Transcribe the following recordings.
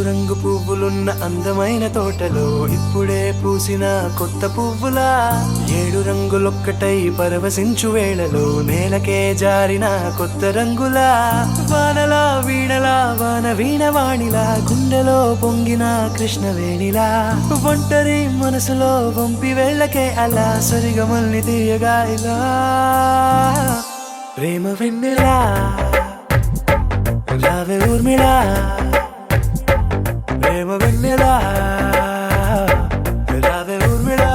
రంగు పువ్వులున్న అందమైన తోటలో ఇప్పుడే పూసిన కొత్త పువ్వులా 7 రంగులొక్కటై పరవశించు వేళలో నేలకే జారిన కొత్త రంగులా వానలా వీణలా వాన వీణవాణిలా గుండెలో పొంగిన కృష్ణవేణిలా ఒంటరి మనసులో వంపి వెళ్ళకే అలా సరిగమల్ని తీయగా ఇలా ప్రేమ వెన్నెలా రావే ఊర్మిళా ప్రేమ వెన్నెలా రావే ఊర్మిళా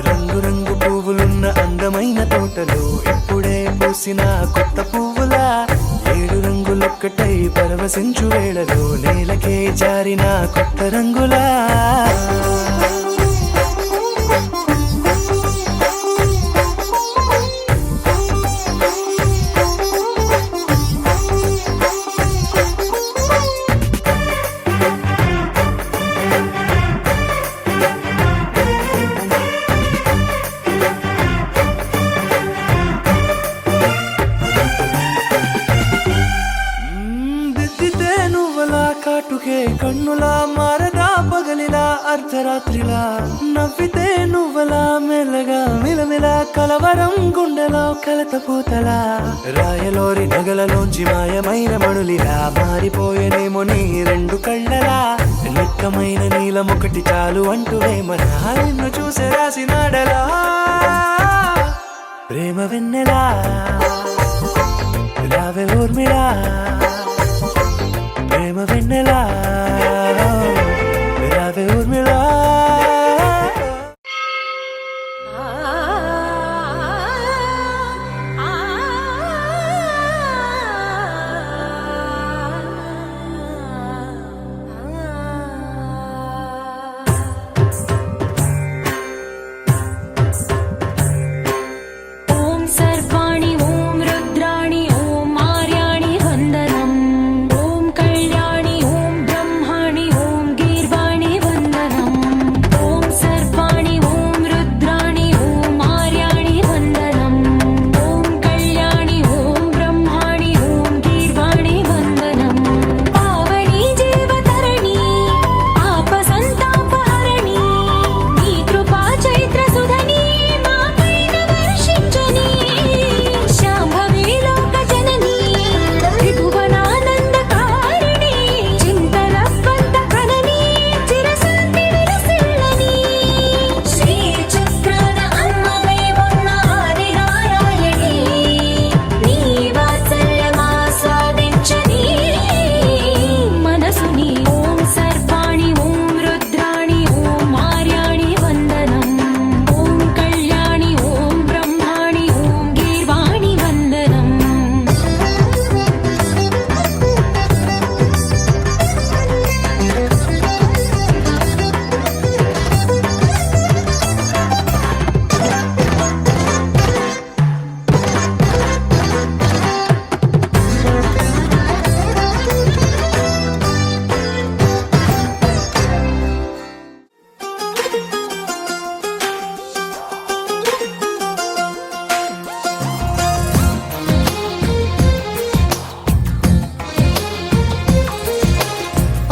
రంగు రంగు పువ్వులున్న అందమైన తోటలో ఇప్పుడే పూసిన కొత్త పువ్వులా 7 రంగులొక్కటై పరవశించు వేళలో నేలకే జారిన కొత్త రంగులా కాటుకే కన్నులా మారదా పగలిలా అర్ధరాత్రిలా నవ్వితే నువ్వలా మెల్లగా మిలమిలా కలవరం గుండెలో కలతపోతలా రాయలోరి నగలలోంచి మాయమైన మణులిలా మారిపోయేనేమో నీ 2 కళ్ళలా నిక్కమైన నీలమొకటి చాలు అంటూ వేమన నిన్ను చూసే రాసినాడలా ప్రేమ వెన్నెలా రావే ఊర్మిళా ప్రేమ వెన్నెలా రావే ఊర్మిళా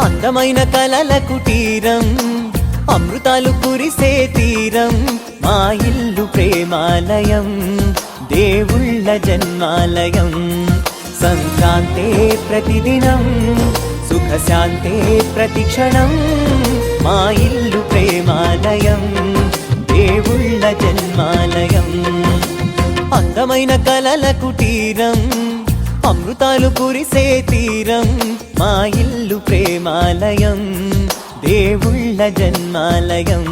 అందమైన కలల కుటీరం అమృతాలు కురిసే తీరం మా ఇల్లు ప్రేమాలయం దేవుళ్ళ జన్మాలయం సంక్రాంతే ప్రతిదినం సుఖశాంతే ప్రతిక్షణం మా ఇల్లు ప్రేమాలయం దేవుళ్ళ జన్మాలయం అందమైన కలల కుటీరం అమృతాలు కురిసే తీరం మా ఇల్లు ప్రేమాలయం దేవుళ్ళ జన్మాలయం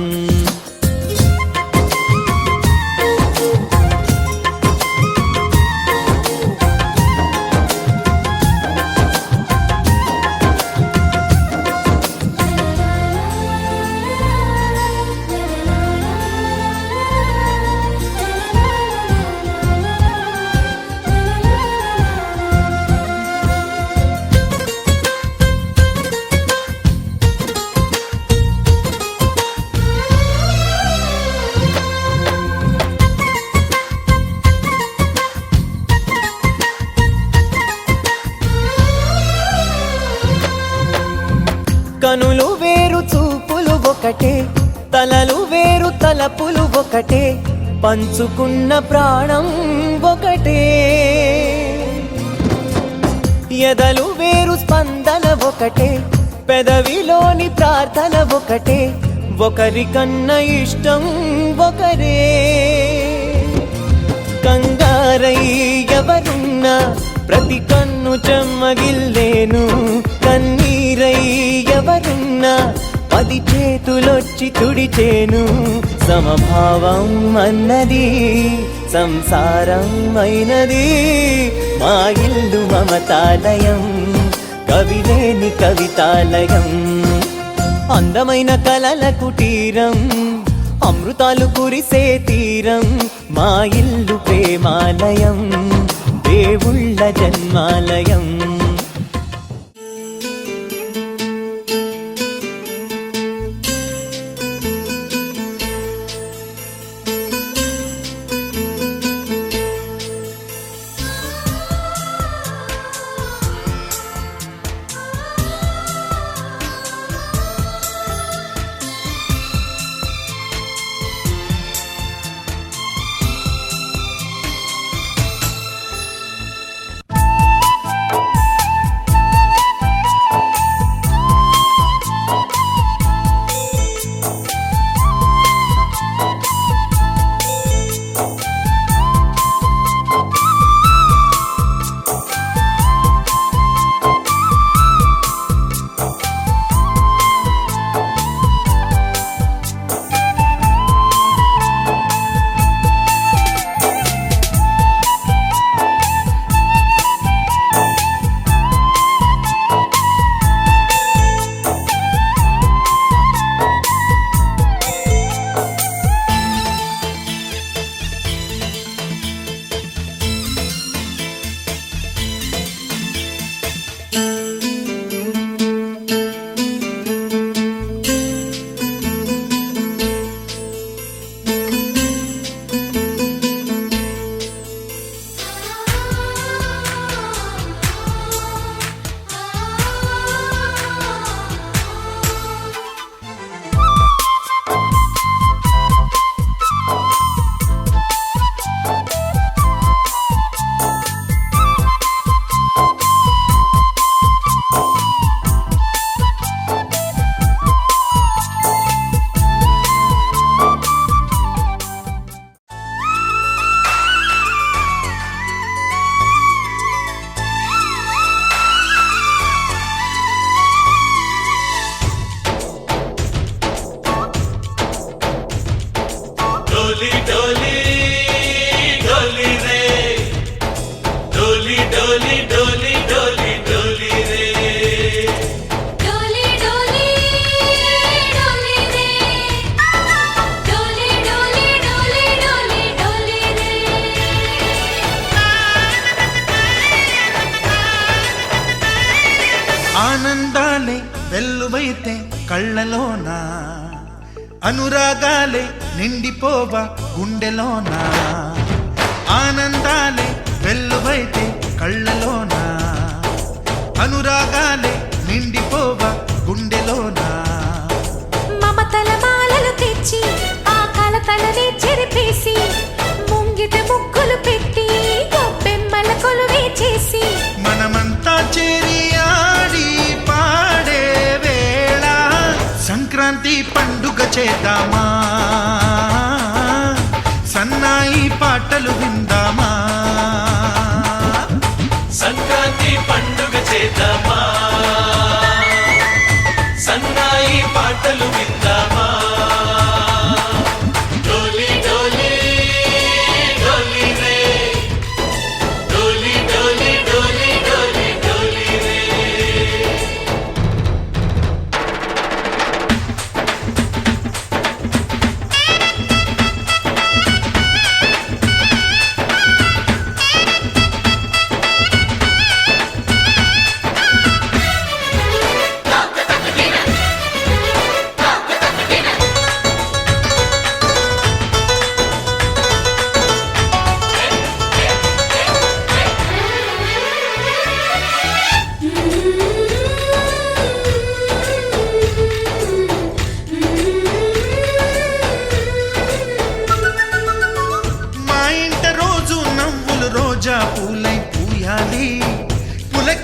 కనులు వేరు చూపులు ఒకటే, తలలు వేరు తలపులు ఒకటే, పంచుకున్న ప్రాణం ఒకటే. ఎదలు వేరు స్పందన ఒకటే, పెదవిలోని ప్రార్థన ఒకటే, ఒకరికన్నా ఇష్టం ఒకరే. కంగారై ఎవరున్నా ప్రతి కన్ను చెమ్మగిల్లేను, కన్నీరై ఎవరున్నా 10 చేతులొచ్చి తుడిచేను. సమభావం అన్నది సంసారం అయినది, మా ఇల్లు మమతాలయం, కవిలేని కవితాలయం. అందమైన కలల కుటీరం, అమృతాలు కురిసే తీరం, మా ఇల్లు ప్రేమాలయం, దేవుళ్ళ జన్మాలయం. डोली डोली डोली रे, डोली डोली डोली डोली डोली रे, डोली डोली डोली रे, डोली डोली डोली डोली डोली रे. ఆనందాలే వెల్లువైతే కళ్ళలోనా, అనురాగాలే నిండిపోవా గుండెలోనా. ఆనందాలే వెల్లువైతే కళ్ళలోనా, అనురాగాలే నిండిపోవా గుండెలోనా. మమతల మాలలు తెచ్చి ఆ కలతలనే చెరిపేసి, ముంగిట ముగ్గులు పెట్టి గొబ్బెమ్మల కొలువే చేసి, మనమంతా చేరి ఆడి పాడే వేళ సంక్రాంతి పండుగ చేద్దామా, సన్నాయి పాటలు విందామా. సంక్రాంతి పండుగ చేద్దామా, సన్నాయి పాటలు విందామా. డోలి డోలి డోలి రే, డోలి డోలి డోలి డోలి డోలి రే.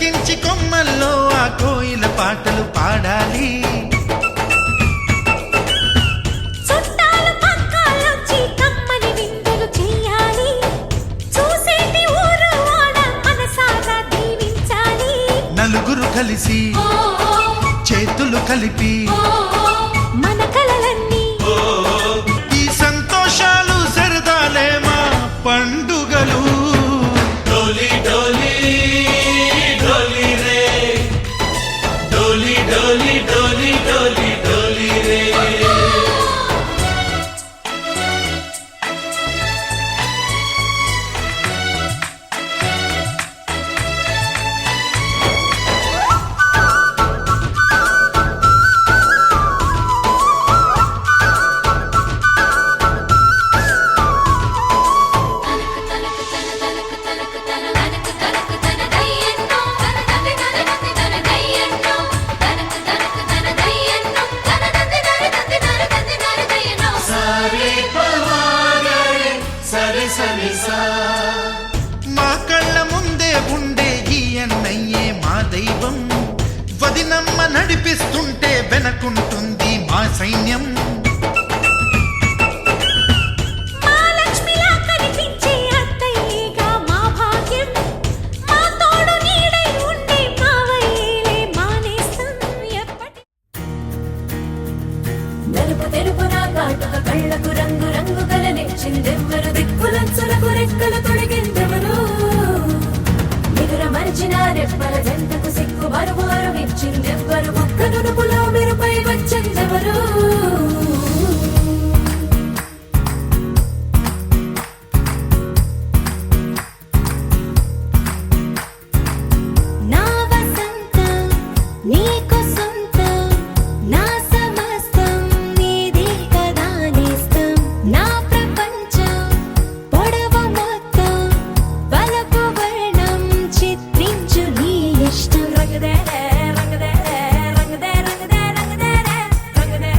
పులకించి కొమ్మల్లో ఆ కోయిల పాటలు పాడాలి. చుట్టాలు పక్కాలొచ్చి కమ్మని విందులు చెయ్యాలి. చూసేటి ఊరు వాడ మనసారా దీవించాలి. నలుగురు కలిసి చేతులు కలిపి మన కలలన్నీ ఈ సంతోషాలు సరదాలే మా పండుగలు. డోలి డోలి డోలి రే డోలి డోలి డోలి డోలి డోలి రే సరి సరి సా మా కళ్ళ ముందే ఉండే ఈ అన్నయ్యే మా దైవం. వదినమ్మ నడిపిస్తుంటే వెనకుంటుంది మా సైన్యం. మా లక్ష్మిలా కనిపించే అత్తయ్యేగా మా భాగ్యం. మా తోడు నీడై ఉండే మావయ్యేలే మా నేస్తం ఎప్పటి. నలుపు తెలుపున కాటుక కళ్ళకు రంగు రంగు కలనిచ్చిందెవ్వరు దిక్కులంచులకు రెక్కలు తొడిగిందెవరు నిదుర మరిచిన రెప్పల జంటకు సిక్కు బరువారం ఇచ్చిందెవ్వరు ఒక్క నునుపులో మెరుపై వచ్చిందెవరు నా వసంతం నీకు సొంతం. నా సమస్తం నీది కదా నేస్తం. నా ప్రపంచం పొడవు మొత్తం వలపు వర్ణం చిత్రించు నీ ఇష్టం. రంగదే రంగదే రంగదే రంగదే రంగదే రంగదే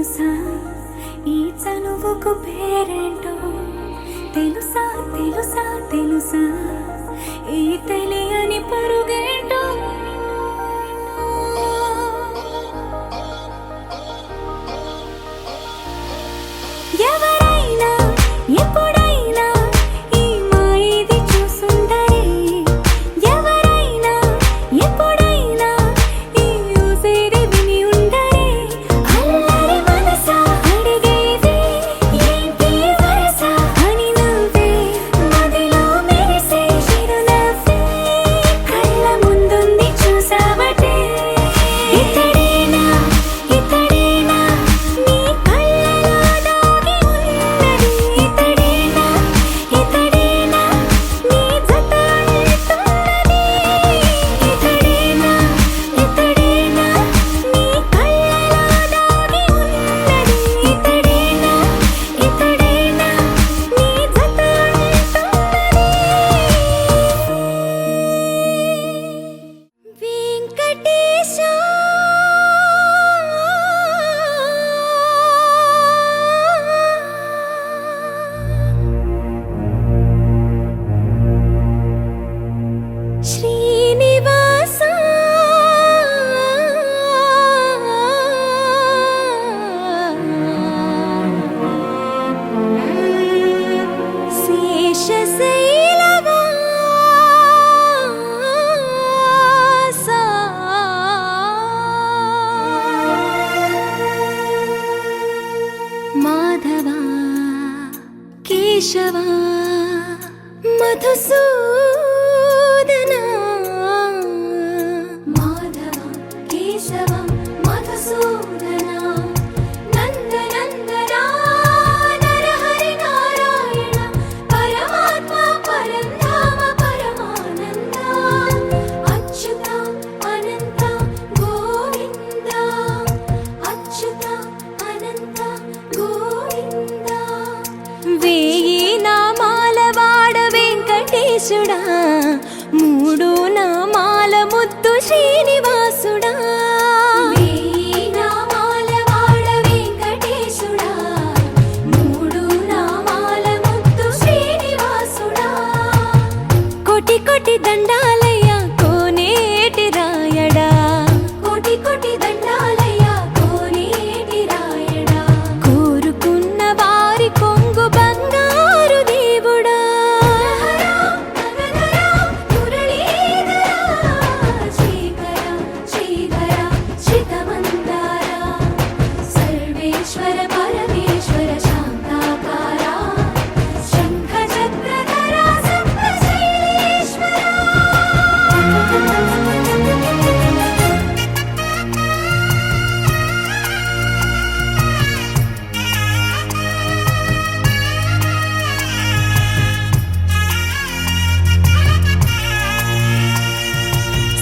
తెలుసా ఈ చనువుకు పేరేంటో తెలుసా తెలుసా తెలుసా ఈ తెలియని పరుగేంటో ఎవరైనా ఎప్పుడైనా ఈ మాయది చూసుండరే ఎవరైనా ఎప్పుడైనా ఈ ఊసేది విని ఉండరే అల్లరి మనసా అడిగేది ఏంటి వరసా అని నవ్వే మదిలో మెరిసే చిరునవ్వే కళ్ళ ముందుంది చూసావటే ఇతడేనా ఇతడేనా నీ కళ్ళలో దాగి ఉన్నది ఇతడేనా ఇతడేనా నీ జత అంటున్నది ఇతడేనా ఇతడేనా నీ కళ్ళలో దాగి ఉన్నది ఇతడేనా ఇతడేనా నీ జత అంటున్నది వెంకటేశ శ్రీనివాస శేషశైలవాస మాధవ కేశవ మధుసూదన మాధవ కేశవ మధుసూదన నందనందన నరహరి నారాయణ పరమాత్మ పరంధామ పరమానంద అచ్యుత అనంత గోవింద అచ్యుత అనంత గోవింద వేయి నామాల వాడ వెంకటేశుడా మూడు నామాల ముద్దు శ్రీనివాసుడా వేయి నామాల వాడ వెంకటేశుడా మూడు నామాల ముద్దు శ్రీనివాసుడా కోటి కోటి దండాలయ్య కోనేటి రాయడా కోటి కోటి దండాలయ్య కోనేటి రాయడా కోరుకున్న వారి కొంగు బంగారు దేవుడా సర్వేశ్వర పరమేశ్వర శాంతాకార శంఖ చక్రధర సప్తశైలేశ్వర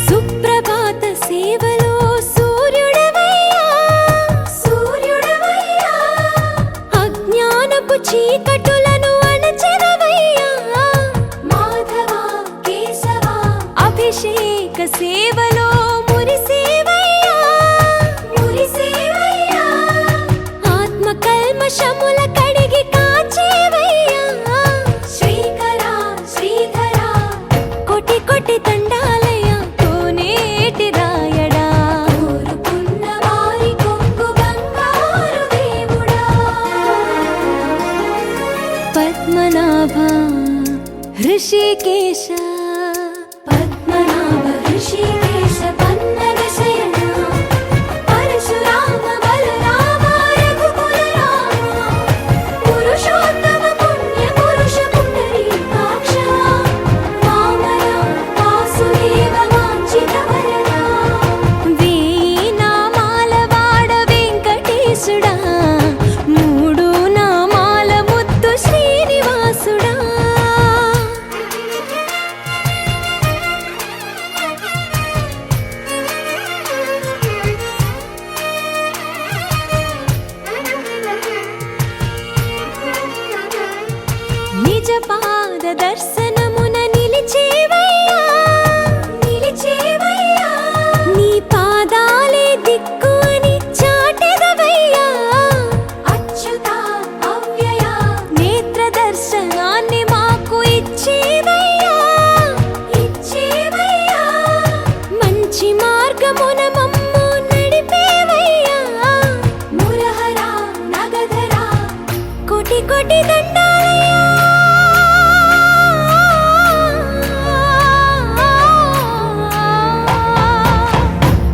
సుప్రభాత సేవలో సూర్యుడవయ్యా సూర్యుడవయ్యా అజ్ఞానపు చీకటులను అణచెదవయ్యా మాధవ కేశవ అభిషేక సేవలో మురిసేవయ్యా మురిసేవయ్యా ఆత్మ కల్మషముల కడిగి కాచేవయ్యా శ్రీకర శ్రీధర కోటి కోటి దండాలయ కోనేటి రాయడా కోరుకున్న వారి కొంగు బంగారు దేవుడా పద్మనాభ హృషికేశ పద్మనాభ హృషికేశ పన్నగ శయన పరశురామ బలరామ రఘుకుల రామ పురుషోత్తమ పుణ్య పురుష పుండరీకాక్ష వామన వాసుదేవ వాంఛిత వరద వేయి నామాల వాడ వెంకటేశుడా మూడు నామాల ముద్దు శ్రీనివాసుడా మార్గమున మమ్ము నడిపేవయ్యా మురహరా నగధరా కోటి కోటి దండాలయ్యా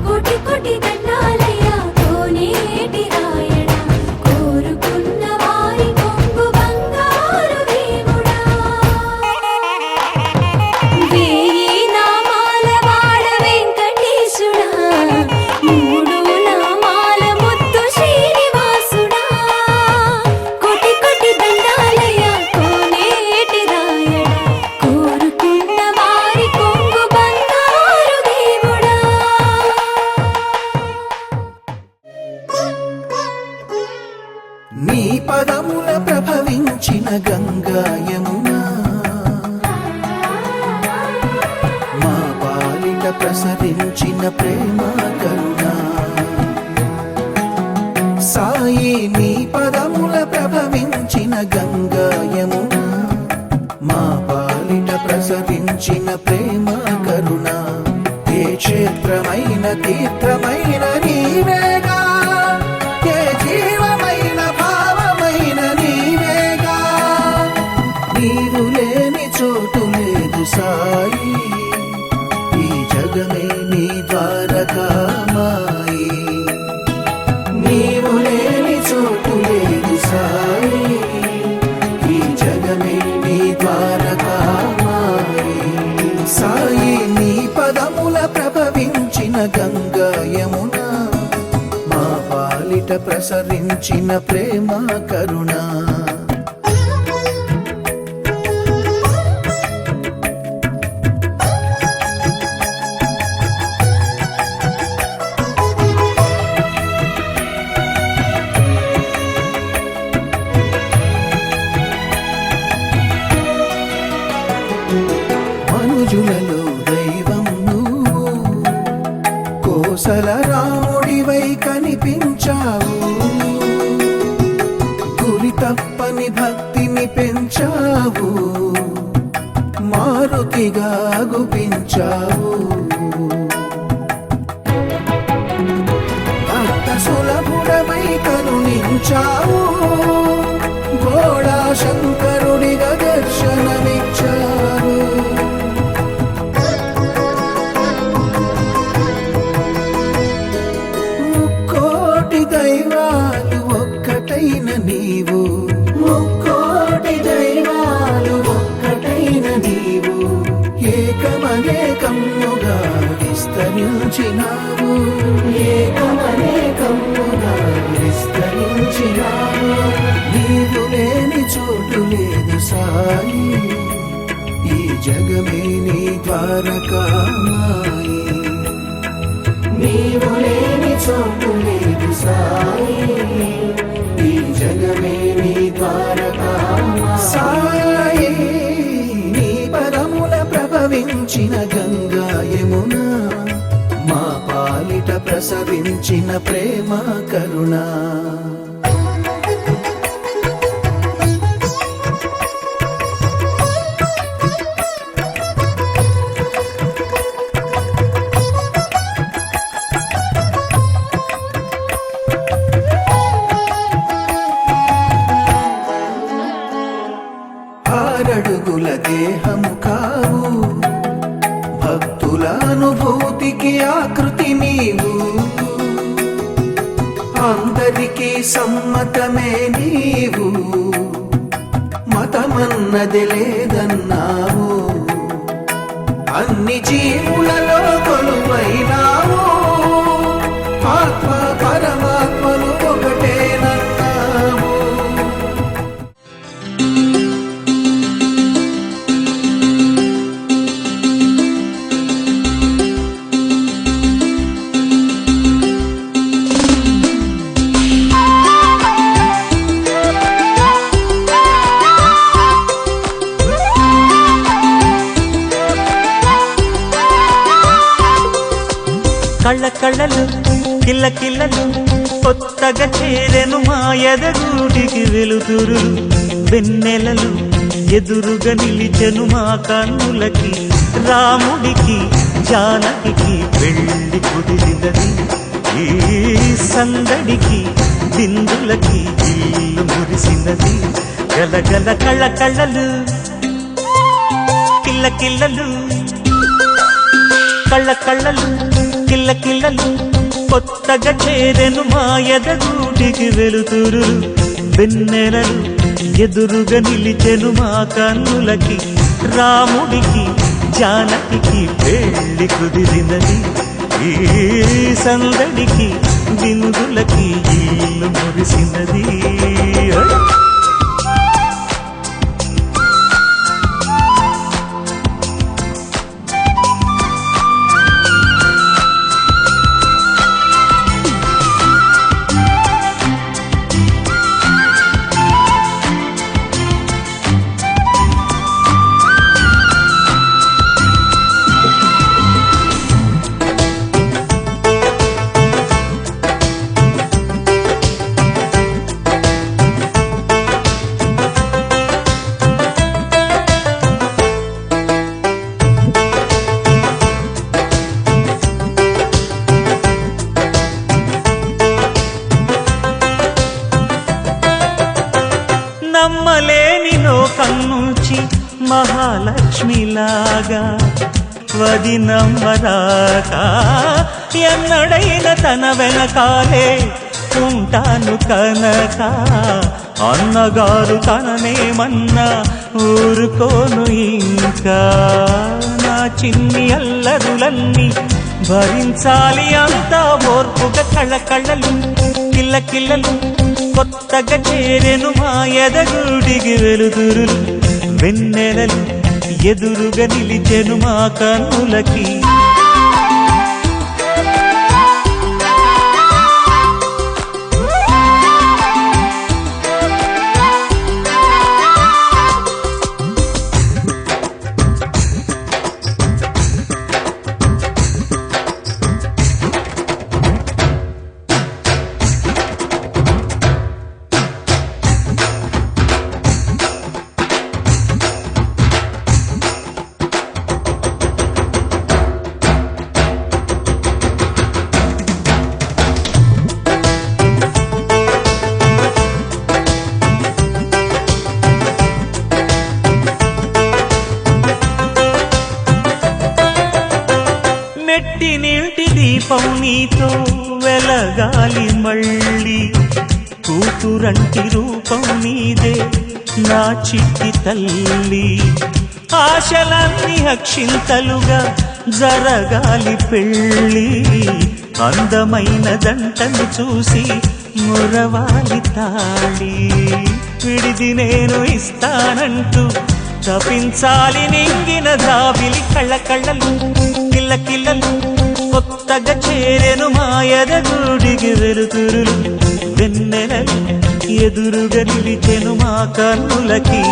కోటి కోటి దండాలయ్యా కోనేటి రాయడా కోరుకున్న వారి కొంగు బంగారు దేవుడా వేయి నామాల వాడ వెంకటేశుడా మూడు నామాల ముత్తు శ్రీనివాసుడా కోటి కోటి దండాలయ్యా కోనేటి రాయడా కోరుకున్న వారి కొంగు బంగారు దేవుడా నీ పదముల ప్రభవించిన గంగా యమునా మా పాలిట ప్రసరించిన ప్రేమ కరుణా సాయి నీ పదముల ప్రభవించిన గంగా యమునా మా పాలిట ప్రసరించిన ప్రేమ కరుణా ఏ క్షేత్రమైన తీర్థమైన నీవేగా ఏ జీవమైన భావమైన నీవేగా నీవు లేని చోటు లేదు సాయి ఈ జగమే నీ ద్వారకామాయి నీవు లేని చోటు లేదు సాయి ఈ జగమే నీ ద్వారకామాయి సాయి నీ పదముల ప్రభవించిన గంగా యమునా మా పాలిట ప్రసరించిన ప్రేమ కరుణా మనుజులలో దైవం నువ్వు కోసల రాముడివై కనిపించావు గురి తప్పని భక్తిని పెంచావు మారుతిగా గుపించావు భక్త సులభుడమై కరుణించావు గోడా శంకరుడిగా దర్శనమిచ్చావు ముక్కోటి దైవాలు ఒక్కటైన నీవు ముక్కోటి దైవాలు ఒక్కటైన నీవు ఏకమనేకముగా విస్తరించినావు ఏకమనేకముగా విస్తరించినావు నీవు లేని చోటు లేదు సాయి ఈ జగమే నీ ద్వారకామాయి నీవు లేని చోటు లేదు సాయి ఈ జగమే నీ ద్వారకామాయి సాయి నీ పదముల ప్రభవించిన గంగా యమునా మా పాలిట ప్రసరించిన ప్రేమ కరుణా ఆరడుగుల దేహము కావు భక్తుల అనుభూతికి ఆకృతి నీవు అందరికీ సమ్మతమే నీవు మతమన్నది లేదన్నావు అన్ని జీవులలో కొలువైనావు ఆత్మ పరమాత్మలు ఒకటేనన్నావు కళ్ళ కళ్ళలు కిల్ల కిల్లలు కొత్తగా చేరెను మా ఎదగూటికి వెలుతురు వెన్నెలలు ఎదురుగా నిలిచెను మా కన్నులకి రాముడికి జానకి పెళ్లి కుదిరినది ఈ సందడికి బిందులకి ఇల్లు మురిసినది గలగల కళ్ళ కళ్ళలు కిల్ల కిల్లలు కళ్ళ కళ్ళలు కిల్ల కిల్లలు కొత్తగా చేరెను మా ఎదగూటికి వెలుతురు వెన్నెలలు ఎదురుగా నిలిచెను మా కన్నులకి రాముడికి జానకి పెళ్లి కుదిరినది ఈ సందడికి బిందులకి ఇల్లు మురిసినది నమ్మలేని లోకం నుంచి మహాలక్ష్మిలాగా వది నమ్మరాక ఎన్నడైన తన వెనకాలే ఉంటాను కనక అన్నగారు తననేమన్నా ఊరుకోను ఇంకా నా చిన్ని అల్లరులన్నీ భరించాలి అంతా ఓర్పుగా కళ్ళ కళ్ళలు కిల్ల కిల్లలు కొత్తగా చేరెను మా ఎదగుడికి వెలుతురులు వెన్నెలలు ఎదురుగా నిలిచెను మా కన్నులకి మెట్టి నీటి దీపం నీతో వెలగాలి మళ్ళీ కూతురంటి రూపం నీదే నా చిట్టి తల్లి ఆశలన్నీ అక్షింతలుగా జరగాలి పెళ్ళి అందమైన దంటను చూసి మురవాలి తాళి విడిది నేను ఇస్తానంటూ తపించాలి నింగిన జాబిలి కళ్ళ కళ్ళలు కిల్ల కిల్లలు కొత్తగా చేరెను మా ఎదగుడికి వెలుతురులు వెన్నెలలు ఎదురుగా నిలిచెను మా కన్నులకి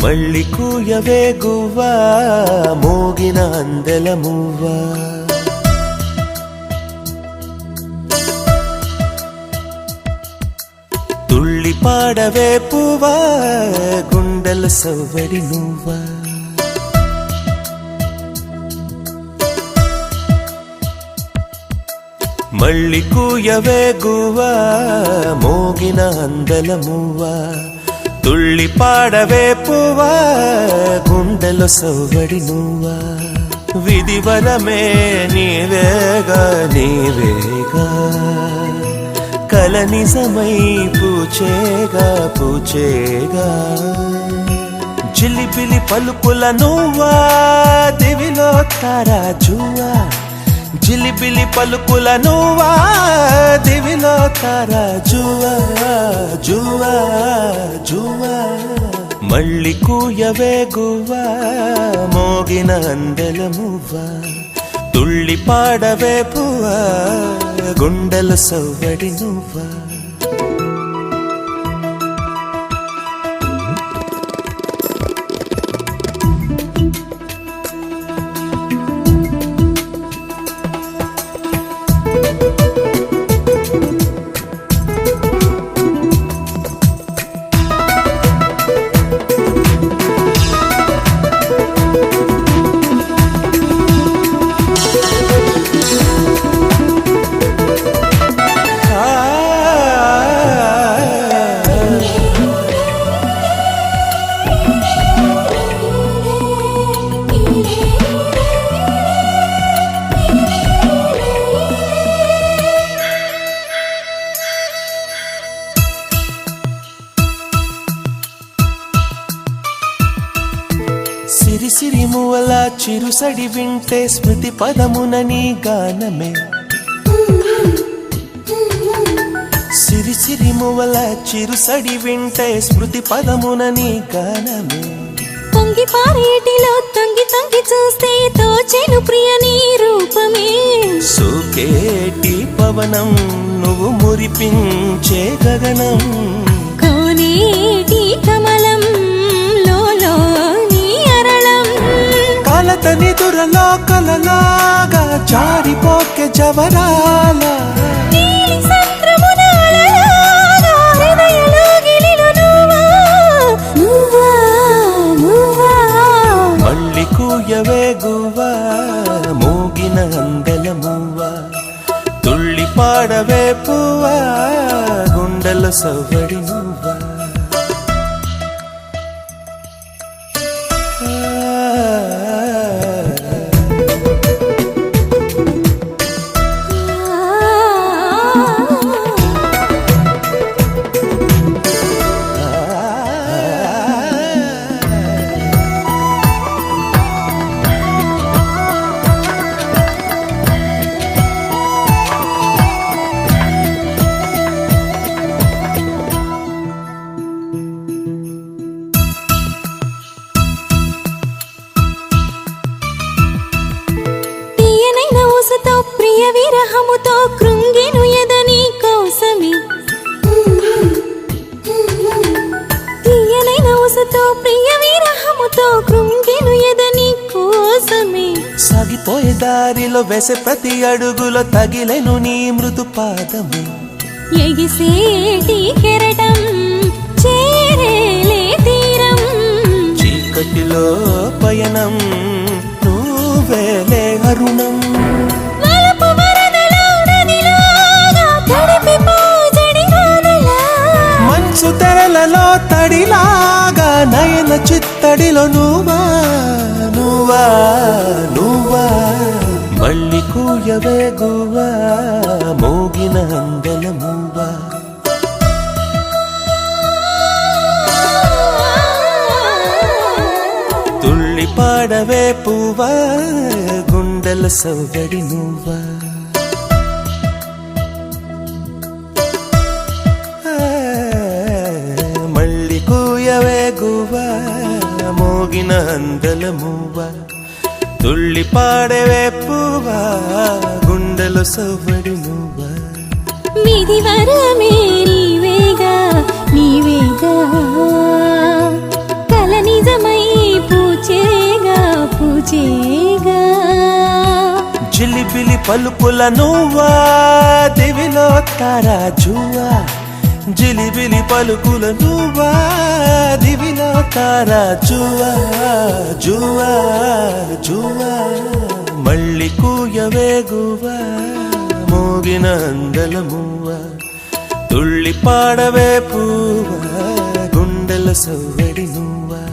మళ్ళీ కూయవే గువ్వా మోగిన అందెల మువ్వా తుళ్ళి పాడవే పువ్వా గుండెల సవ్వడి నువ్వా మళ్ళీ కూయవే గువ్వా మోగిన అందెల మువ్వా తుళ్ళి పాడవే పువ్వా గుండెలో సవ్వడి నువ్వా విధివరమే నీవేగా నీవేగా కల నిజమై పూచేగా పూచేగా జిలిబిలి పలుకుల నువ్వా దివిలో తారాజువా జిలిబిలి పలుకుల నువ్వా దివిలో తారాజువా జువా జువా మళ్ళీ కూయవే గువ్వా మోగిన అందెల మువ్వా తుళ్ళి పాడవే పువ్వా గుండెల సవ్వడి నువ్వా సిరి సిరి మువల చిరుసడి వింటే స్మృతి పదమున నీ గానమే సిరి సిరి మువల చిరుసడి వింటే స్మృతి పదమున నీ గానమే పొంగి పారేటిలో తొంగి తొంగి చూస్తే తోచెను ప్రియ నీ రూపమే సోకేటి పవనం నువ్వు మురిపించే గగనం కోనేటి కమలం లోలో నీ అరళం కలతని దురలో కలలాగా జారిపోకే జవరాల నీలి సంద్రమున అలలాగా హృదయలో గిలిలో నువ్వా నువ్వా మళ్ళీ కూయవే గువ్వా మోగిన అందెల మువ్వా తుళ్ళి పాడవే పువ్వా గుండెల సవ్వడి నువ్వా తీయనైన ఊసుతో ప్రియ విరహముతో కృంగిను ఎదని కోసమే తీయనైన ఊసుతో ప్రియ విరహముతో కృంగిను ఎదని కోసమే సాగిపోయే దారిలో వేసే ప్రతి అడుగులో తగిలెను నీ మృదు పాదము ఎగిసేటి కెరటం చేరేలే తీరం చీకటిలో పయనం నువ్వేలే అరుణం వలపు వరదలో నదిలాగా తడిపి పోజడి వానలా మంచు తెరలలో తడిలాగా నయన చిత్తడిలో నువ్వా నువ్వా నువ్వా మళ్ళీ కూయవే గువ్వా మోగిన అందెల మువ్వా తుళ్ళి పాడవే పువ్వా గుండెల సవ్వడి నువ్వా మళ్ళీ కూయవే గువ్వా మోగిన అందెల మువ్వా తుళ్ళి పాడవే పువ్వా గుండెల సవ్వడి నువ్వా విధి వరమే నీవేగా నీవేగా కల నిజమై పూచేగా పూచేగా జిలిబిలి పలుకుల నువ్వా దివిలో తారాజువా జిలిబిలి పలుకుల నువ్వా దివిలో తారాజువా జువా జువా మళ్ళీ కూయవే గువ్వా మోగిన అందెల మువ్వా తుళ్ళి పాడవే పువ్వా గుండెల సవ్వడి నువ్వా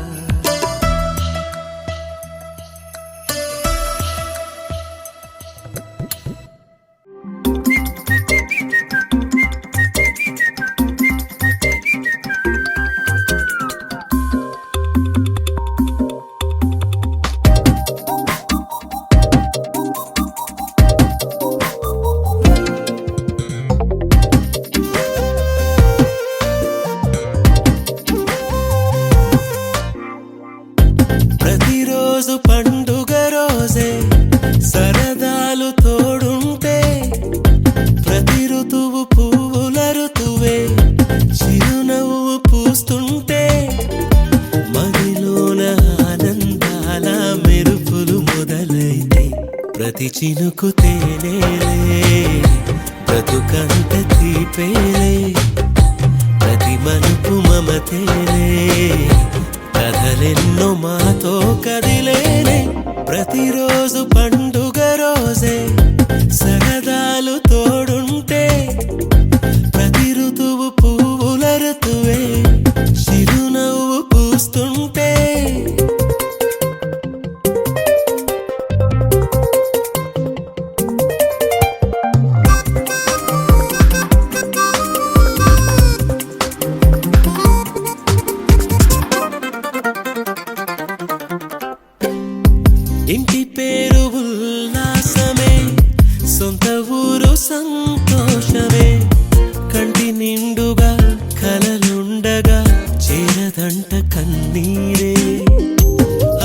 చినుకు తేనేలే బ్రతుకంత తీపేలే ప్రతి మలుపు మమతేలే కథలెన్నో మాతో కదిలేలే ప్రతిరోజు పండుగ రోజే సరదాలు తోడుంటే ప్రతి ఋతువు పువ్వుల ఋతువే చిరునవ్వు పూస్తుంటే ఇంటి పేరు ఉల్లాసమే సొంత ఊరు సంతోషమే కంటి నిండుగా కలలుండగా చేరదంట కన్నీరే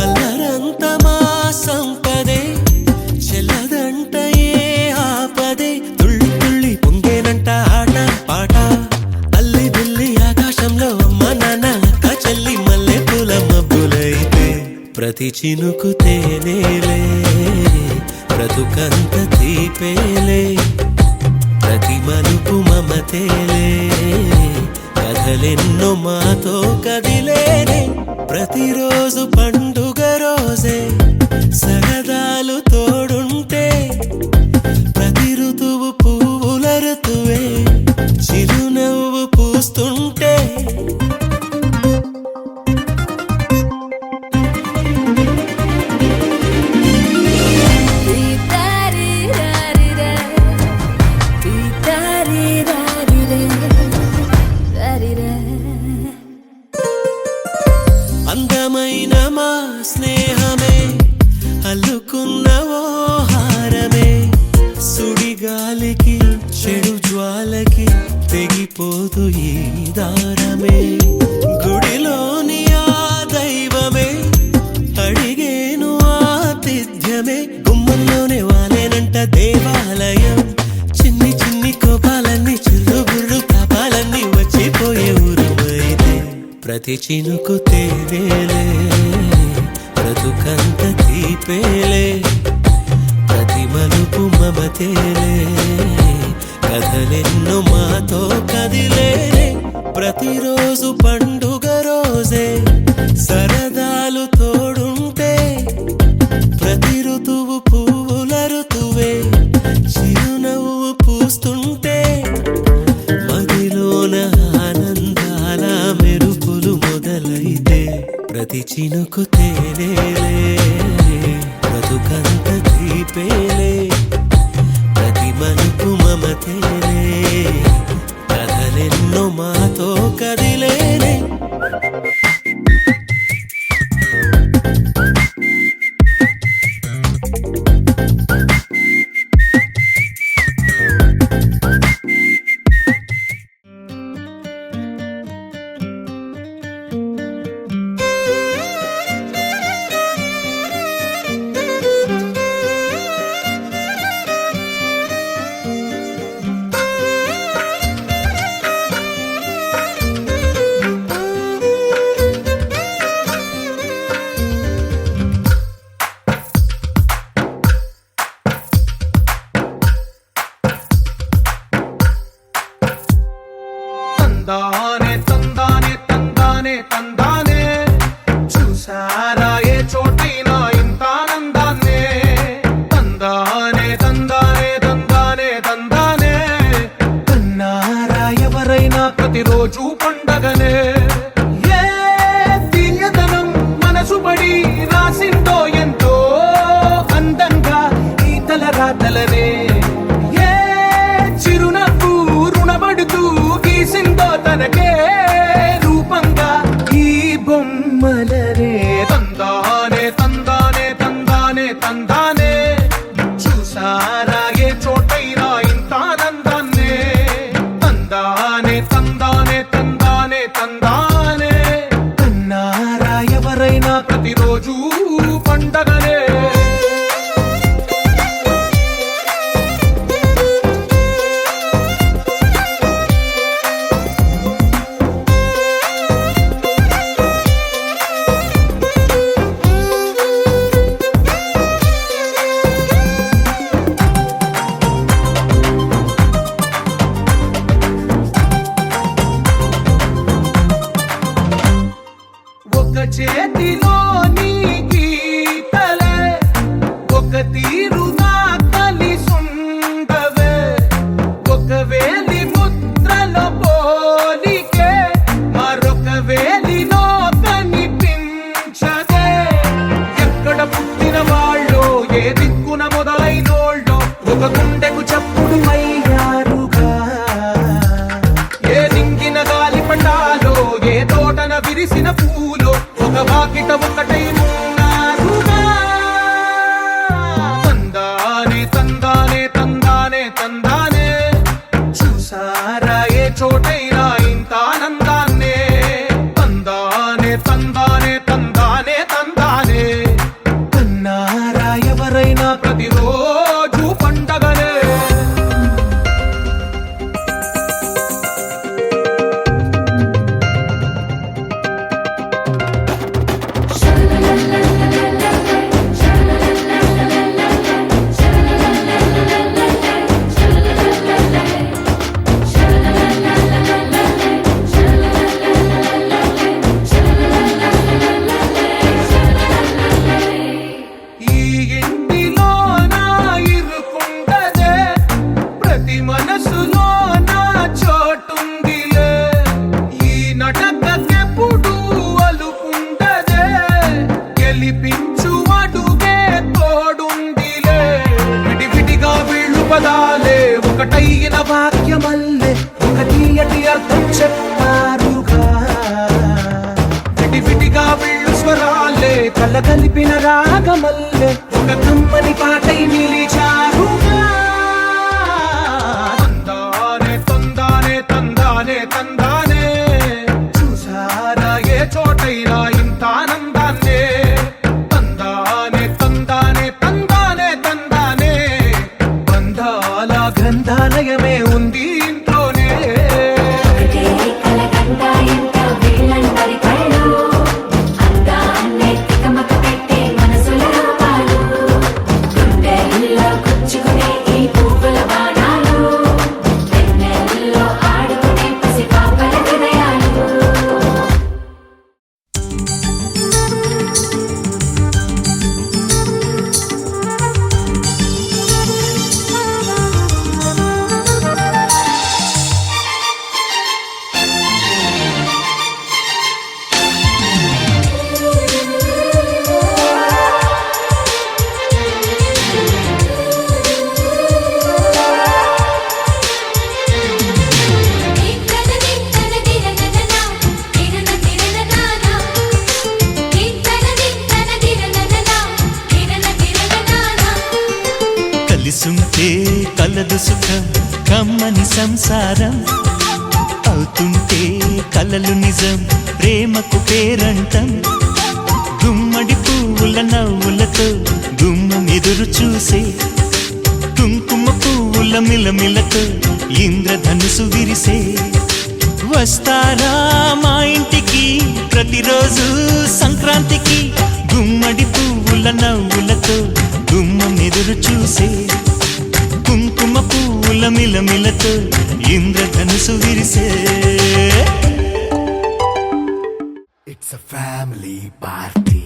అల్లరంత మా సంపదే చెల్లదంట ఏ ఆపదే తుళ్ళి తుళ్ళి పొంగేనంట ఆట పాట అల్లి బిల్లి ఆకాశంలో అమ్మ నాన్న అక్క చెల్లి మల్లె పూల మబ్బులైతే ప్రతి చినుకు తేనేలే బ్రతుకంత తీపేలే ప్రతి మలుపు మమతేలే కథలెన్నో మాతో కదిలేనే ప్రతిరోజు పండుగ రోజే సరదాలు తోడుంటే ప్రతి ఋతువు పువ్వుల ఋతువే చిరునవ్వు పూస్తుంటే అందమైన మా స్నేహమే అల్లుకున్న ఓ హారమే సుడిగాలికి చెడు జ్వాలకి తెగిపోదు ఈ దారమే గుడిలోని ఆ దైవమే అడిగేను ఆతిథ్యమే గుమ్మంలోనే వాలేనంట దేవాలయం చిన్ని చిన్ని కోపాలన్నీ చిల్లు బుర్రు తాపాలన్నీ వచ్చిపోయే ఊరుమైతే ప్రతి చినుకు తేనేలే బ్రతుకంత తీపేలే ప్రతి మలుపు మమతేలే కథలెన్నో మాతో కదిలేనే ప్రతిరోజు పండుగ రోజే సరదాలు తోడుంటే ప్రతి ఋతువు పువ్వుల ఋతువే చిరునవ్వు పూస్తుంటే మదిలోన ఆనందాల మెరుపులు మొదలైతే ప్రతి చినుకు తేనేలే బ్రతుకంత తీపేలే ప్రతి మలుపు మమతేలే కథలెన్నో మాతో కదిలేనే తందానే తందానే తందానే తందానే చూసారా ఏ చోటైనా ఇంత ఆనందాన్నే తందానే తందానే తందానే తందానే కన్నారా ఎవరైనా ప్రతిరోజు పండగనే ఏ తీయదనం మనసు పడి రాసిందో ఎంతో అందంగా ఈ తల రాతలనే ఏ చిరునవ్వు రుణపడుతూ గీసిందో తనకే రూపంగా ఈ బొమ్మలనే తందానే తందానే తందానే తందానే చూసారా ఏ చోటైనా ఇంత ఆనందాన్నే తందానే తందానే తందానే తందానే కన్నారా ఎవరైనా ప్రతిరోజు పండగనే ఒక గుండెకు చప్పుడు అయ్యారుగా. ఏ నింగిన గాలి పండాలో, ఏ తోటన విరిసిన పూలో, ఒక వాకిట ఒకటై ఉన్నారుగా. తందానే తందానే తందానే తందానే, చూసారా ఏ చోటైనా ఇంత ఆనందాన్నే. తందానే తందానే తందానే తందానే, కన్నారా ఎవరైనా ప్రతిరోజు పండగనే. ఈ ఇంటిలోన ఇరుకుండదే, ప్రతి మనసులోన చోటుందిలే. ఈ నటకెప్పుడు అలుకుండదే, గెలిపించు అడుగే తోడుందిలే. విడివిడిగా వీళ్ళు పదాలే ఒకటైన వాక్యమల్లే, ఒక తీయటి అర్థం చెప్పారుగా. విడివిడిగా వీళ్ళు స్వరాలే కలగలిపిన రాగమల్లే, ఒక కమ్మని పాటై నిలిచారుగా. తందానే తందానే తందానే తందానే, చూసారా ఏ చోటైనా ఇంత ఆనందాన్నే. తందానే తందానే తందానే తందానే, బంధాల గ్రంథాలయమే ఉంది ఇంట్లోనే. ఒకటే కలగంట ఎంత వీళ్ళందరి కళ్ళు, అందాన్నే తికమక పెట్టే మనసుల రూపాలు, గుండెల్లో గుచ్చుకునే ఈ పువ్వుల బాణాలు, వెన్నెల్లో ఆడుకునే పసిపాపల హృదయాలు. కలిసుంటే కలదు సుఖం, కమ్మని సంసారం అవుతుంటే కలలు నిజం, ప్రేమకు పేరంటం. గుమ్మడి పువ్వుల నవ్వులతో గుమ్మం ఎదురు చూసే, కుంకుమ పువ్వుల మిలమిలతో ఇంద్రధనుసు విరిసే. వస్తారా మా ఇంటికి ప్రతిరోజు సంక్రాంతికి, గుమ్మడి పువ్వుల నవ్వులతో గుమ్మం ఎదురు చూసే, కుంకుమ పువ్వుల మిలమిలతో ఇంద్రధనుసు విరిసే. It's a family party.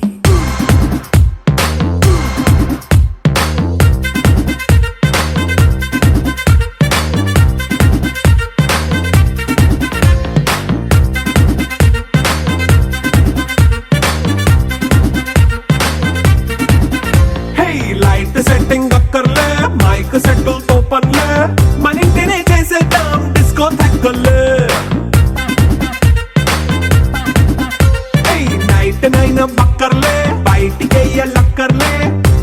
Hey, light setting అక్కర్లే, మైక్ సెట్టుల్ తో పనులే, మన ఇంటినే చేసేద్దాం డిస్కో థక్కర్లే. నైట్ నైన్ బక్కర్లే, బయటికి లక్కర్లే,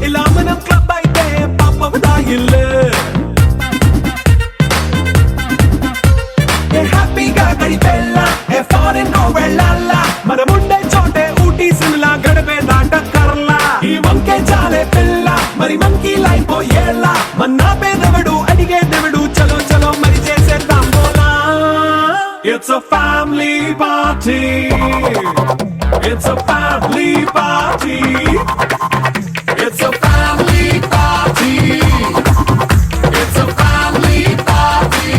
ఇలా మనం క్లబ్ అయితే పాపం దాయిల్లే. హ్యాపీగా గడిపెల్లా, ఏ ఫారెన్ వెళ్ళాలా, మనం ఉండే చోటే ఊటీ సిమ్లా గడిపే దాటక్కర్లా. ఈ వంకే చాలే పిల్ల, మరి మంకీ లైఫ్ ఏళ్ళ, మన్నా పేదవడు అడిగేదెవడు, చలో చలో మరి చేసేద్దాం బోలా. It's a family party. It's a family party. It's a family party. It's a family party.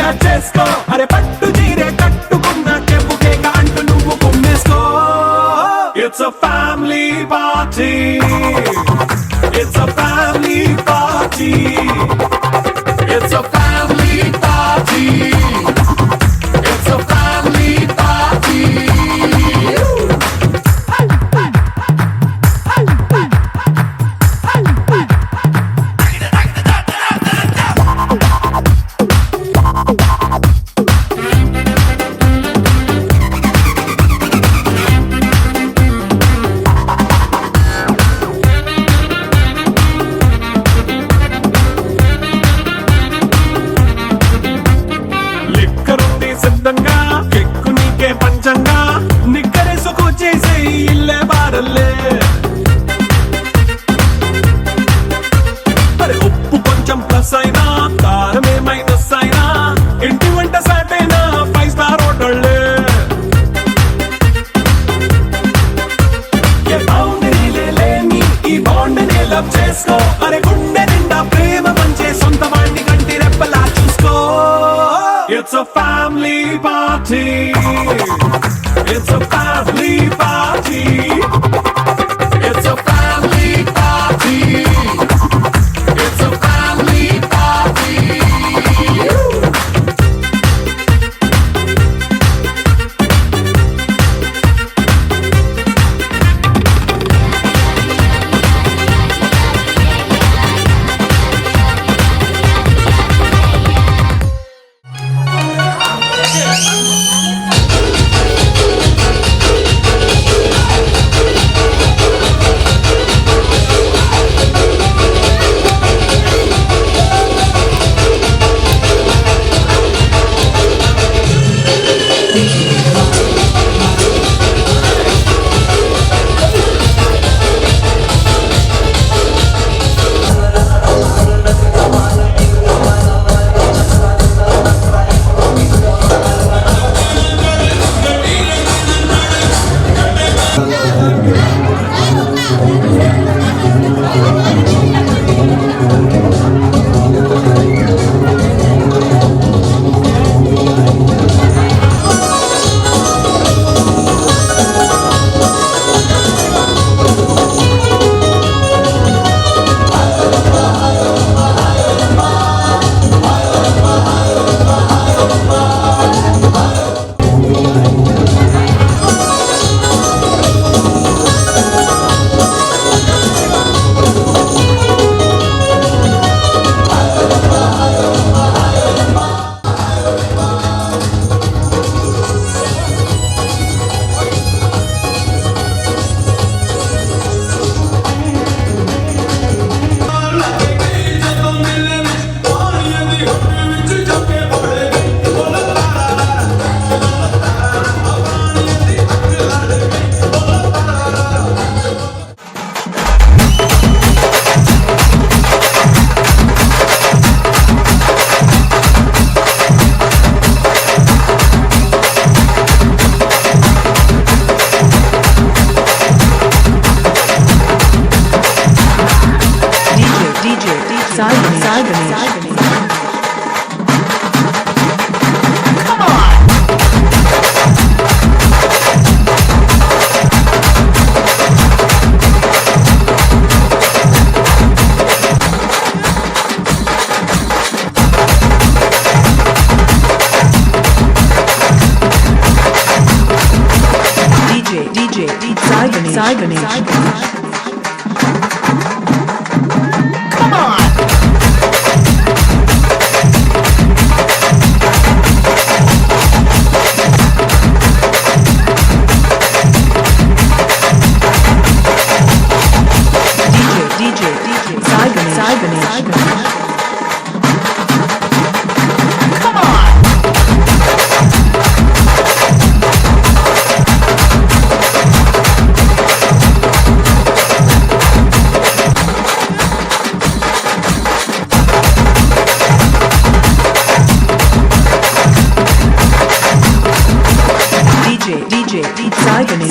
Recharge చేసుకో. అరే పట్టు చీరే కట్టుకున్న చెప్పు కేక అంటూ నువ్వు కుమ్మేసుకో. It's a family party. It's a family party. It's a family party. It's a family party. లిక్కరుంది సిద్ధంగా కెక్కు నీకే పంచంగా నిక్కరేసుకు చేసే ఇల్లే బారల్లే. అరే ఉప్పు కొంచెం ప్లస్ అయినా కారమే మైనస్ అయినా ఇంటి వంట సాటైనా 5 స్టార్ హోటళ్ళే. ఏ బౌండరీలే లేని ఈ బాండ్ని లవ్ చేసుకో. అరే గుండె నిండా ప్రేమ పంచే సొంత వాణ్ణి కంటి రెప్పలా చూసుకో. It's a family party. It's a family party. It's a family party. It's a family party.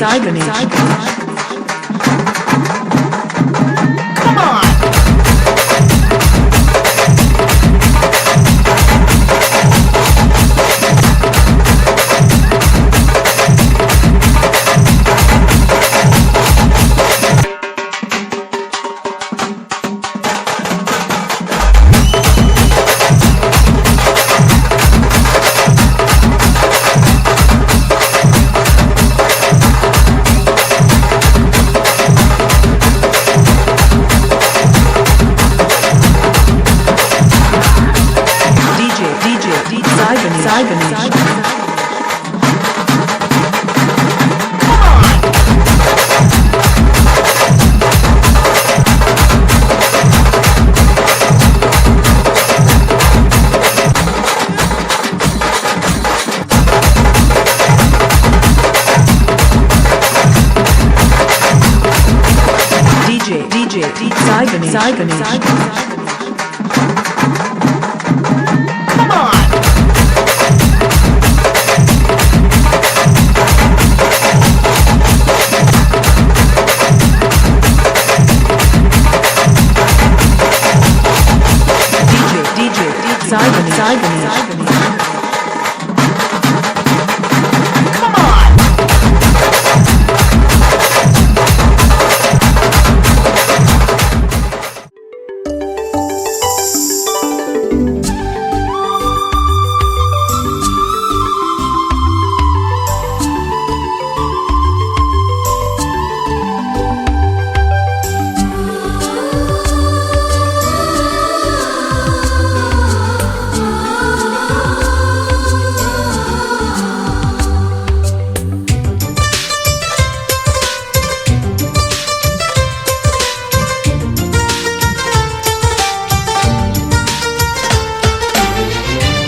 Saigani. Come on. Come on. Come on.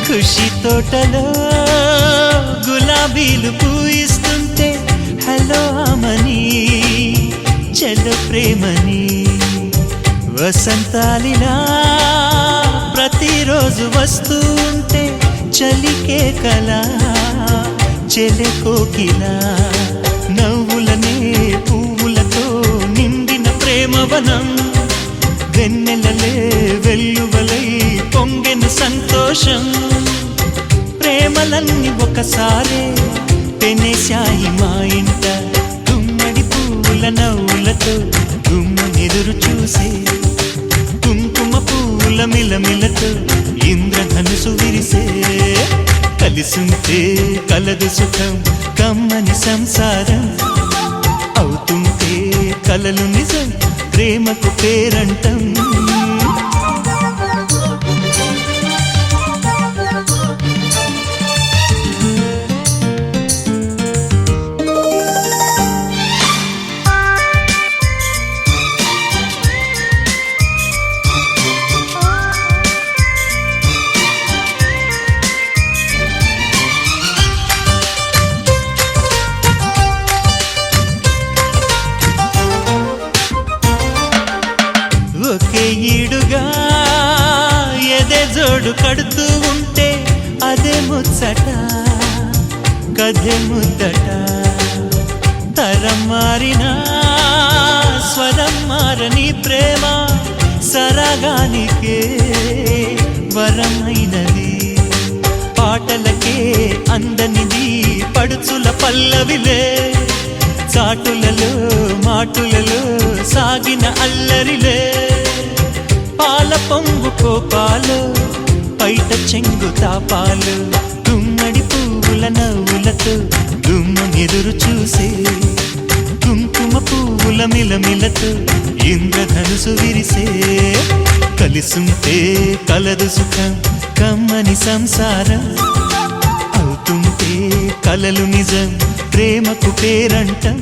ఖుషి తోటలో గులాబీలు పూయిస్తుంటే హలో అమని చెల్లు ప్రేమని వసంతాలిలా ప్రతిరోజు వస్తూ ఉంటే చలికే కలా చెలె కోకిలా నవ్వులనే పువ్వులతో నిండిన ప్రేమవనం వెన్నెలలే వెల్లువలై పొంగెన సంతోషం ప్రేమలన్నీ ఒకసారే పెనేశాయి మా ఇంట గుమ్మడి పువ్వుల నవ్వులతో గుమ్మనెదురు చూసే కుంకుమ పువ్వుల మిలమిలతో ఇంద్రధనుసు విరిసే కలిసుంటే కలదు సుఖం కమ్మని సంసారం అవుతుంటే కలలు నిజం ప్రేమకు పేరంటం ఒకే ఈడుగా ఎదే జోడు కడుతూ ఉంటే అదే ముచ్చట కథే ముద్దట తరం మారినా స్వరం మారని ప్రేమ సరగానికే వరమైనది పాటలకే అందనిది పడుచుల పల్లవిలే చాటులలో మాటులలో సాగిన అల్లరిలే పాల పొంగు కోపాలు పైట చెంగు తాపాలు గుమ్మడి పువ్వుల నవ్వులతో గుమ్మనెదురు చూసే కుంకుమ పువ్వుల మిలమిలతో ఇంద్రధనుసు విరిసే కలిసుంటే కలదు సుఖం కమ్మని సంసారం అవుతుంటే కలలు నిజం ప్రేమకు పేరంటం